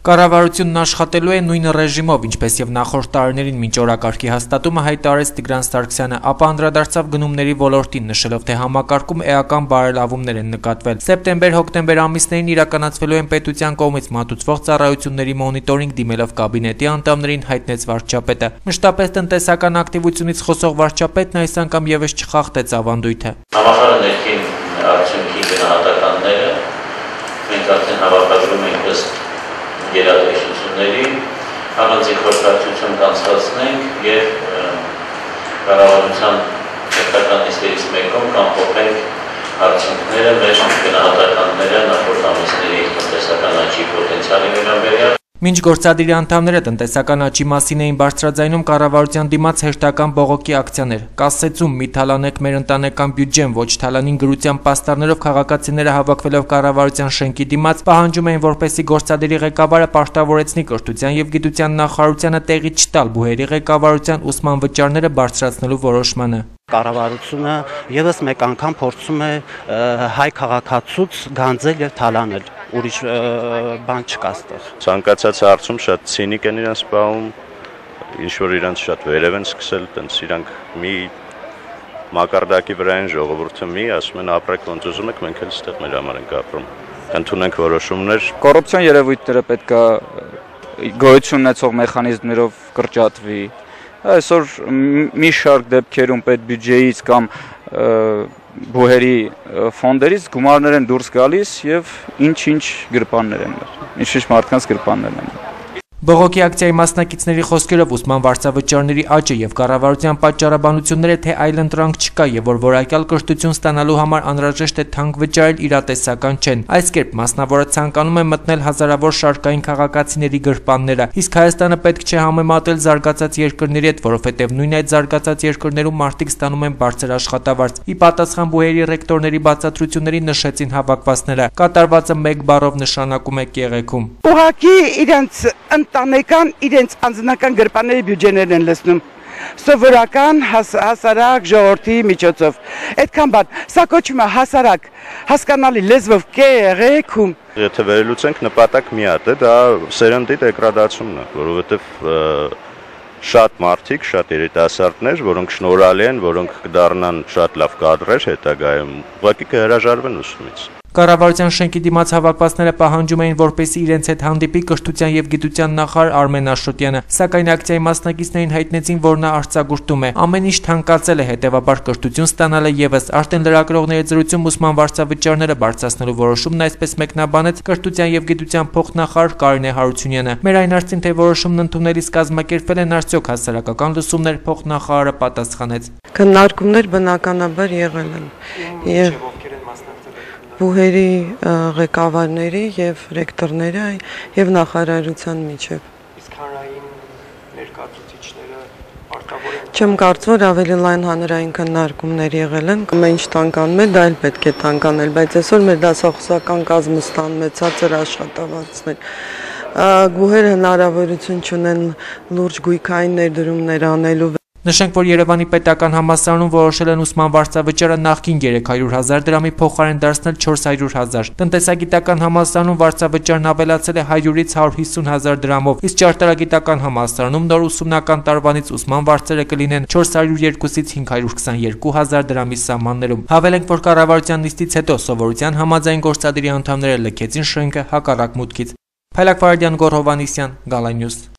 Կառավարությունն աշխատելու է նույն ռեժիմով, ինչպես եւ նախորդ տարիներին մինչ օրակարգի հաստատումը հայտարարեց Տիգրան Սարգսյանը, ապա անդրադարձավ գնումների ոլորտին, նշելով, թե համակարգում էական բարելավումներ են նկատվել։ Սեպտեմբեր-հոկտեմբեր ամիսներին իրականացվելու են պետության կողմից մատուցվող ծառայությունների մոնիտորինգ, դիմելով կաբինետի անդամներին, հայտնեց վարչապետը։ Մշտապես տնտեսական ակտիվությունից խոսող վարչապետն այս անգամ եւս չխախտեց ավանդույթը։ Համախառն ներքին արդյունքի գնահատականները մենք արդեն հավաքագրում ենք ըստ գերատեսչությունների, առանձին խորհրդակցություն կանցկացնենք եւ կառավարության պետական նիստերից մեկում կանփոխենք արդյունքները մեր գնահատականները նախորդ ամիսների տնտեսական աճի պոտենցիալի վերաբերյալ։ Մինչ գործադիրի անդամները տնտեսական աճի մասին էին բարձրաձայնում, կառավարության դիմաց հերթական բողոքի ակցիաներ։ Կասեցում՝ մի թալանեք մեր ընտանեկան բյուջեն, ոչ թալանին գրության պաստառներով քաղաքացիները հավաքվելով կառավարության շենքի դիմաց պահանջում էին, որպեսզի գործադիրի ղեկավարը պարտավորեցնի կրթության եւ գիտության նախարարությանը տեղի չտալ բուհերի ղեկավարության ուսման վճարները բարձրացնելու որոշմանը։ Կառավարությունը եւս մեկ անգամ փորձում է հայ քաղաքացուց գանձել եւ թալանել, ուրիշ բան չկա այստեղ։ Ցանկացած հարցում շատ ցինիկ են իրենց սպառում, ինչ որ իրենց շատ վերև են սկսել, տենց իրանք մի մակարդակի վրա են ժողովուրդը մի ասում են ապրեք ոնց ուզում եք, մենք էլ այստեղ մեր համար ենք ապրում։ Ընդունենք որոշումներ։ Կոռուպցիոն երևույթները պետք է գոյություն ունեցող մեխանիզմներով կրճատվի։ Այսօր մի շարք դեպքերում պետբյուջեից կամ բուհերի ֆոնդերից գումարներ են դուրս գալիս եւ ինչ-ինչ գրպաններ են, ինչ-ինչ մարդկանց գրպաններ են։ Բողոքի ակցիայի մասնակիցների խոսքերով ուսման վարձավճարների աճը եւ կառավարության պատճառաբանությունները, թե այլընտրանք չկա եւ որ որակյալ կրթություն ստանալու համար անհրաժեշտ է թանկ վճարել, իրատեսական չեն։ Այս կերպ մասնավորը ցանկանում է մտնել հազարավոր շարքային քաղաքացիների գրպանները, իսկ Հայաստանը պետք չէ համեմատել զարգացած երկրների հետ, որովհետեւ նույն այդ զարգացած երկրներում մարդիկ ստանում են բարձր աշխատավարձ։ Ի պատասխան բուհերի ռեկտորների բացատրությունների նշեցին հավաքվածները, կատարվածը մեկ բառով նշանակում է կեղեքում։ Ուղղակի իրենց ընտանեկան իրենց անձնական գրպանների բյուջեներն են լցնում սովորական հասարակ ժողովրդի միջոցով։ Այդքան բան, սա կոչվում է հասարակ, հասկանալի լեզվով կեղեքում։ Եթե վերելուծենք նպատակ մի հատ է, դա սերնդի դեգրադացումն է, որովհետև շատ մարդիկ, շատ երիտասարդներ, որոնք շնորհալի են, որոնք կդառնան շատ լավ կադրեր հետագայում, ուղղակի կհրաժարվեն ուսումից։ Կառավարության շենքի դիմաց հավաքվածները պահանջում էին, որպեսզի իրենց հետ հանդիպի կրթության եւ գիտության նախարար Արմեն Աշոտյանը, սակայն ակցիայի մասնակիցներին հայտնեցին, որ նա արձագուրտում է։ Ամեն ինչ թանկացել է, հետեւաբար կրթություն ստանալը եւս արդեն լրագրողների զրույցում ուսման վարձավճարները բարձրացնելու որոշումն այսպես մեկնաբանեց կրթության եւ գիտության փոխնախարար Կարինե Հարությունյանը։ Մեր այն հարցին, թե որոշումն ընդունելիս կազմակերպվել են արդյոք հասարակական լսումներ, փոխնախարարը պատասխանեց. Քննարկումներ բնականաբար եղել են եւ բուհերի ղեկավարների եւ ռեկտորների եւ նախարարության միջեւ։ Իսկ հանրային ներկայացուցիչները արտավոր են։ Չեմ կարծում, որ ավելի լայն հանրային քննարկումներ եղել են։ Ամեն ինչ թանկանում է, դա էլ պետք է թանկանել, բայց այսօր մեր դասախոսական կազմը ստանում է ցածր աշխատավարձներ։ Բուհերը հնարավորություն չունեն լուրջ գույքային ներդրումներ անելու։ Նշենք, որ Երևանի պետական համալսարանում որոշել են ուսման վարձավճարը նախկին 300,000 դրամի փոխարեն դարձնել 400,000։ Տնտեսագիտական համալսարանում վարձավճարն ավելացել է 100-ից 150,000 դրամով, իսկ ճարտարագիտական համալսարանում նոր ուսումնական տարվանից ուսման վարձերը կլինեն 402-ից 522,000 դրամի սահմաններում։ Հավելենք, որ կառավարության նիստից հետո սովորության համաձայն գործադիրի անդամները լքեցին շենքը հակառակ մուտքից։ Փայլակ Վարդյան, Գոռ Հովհաննիսյան, Գալայնյուս։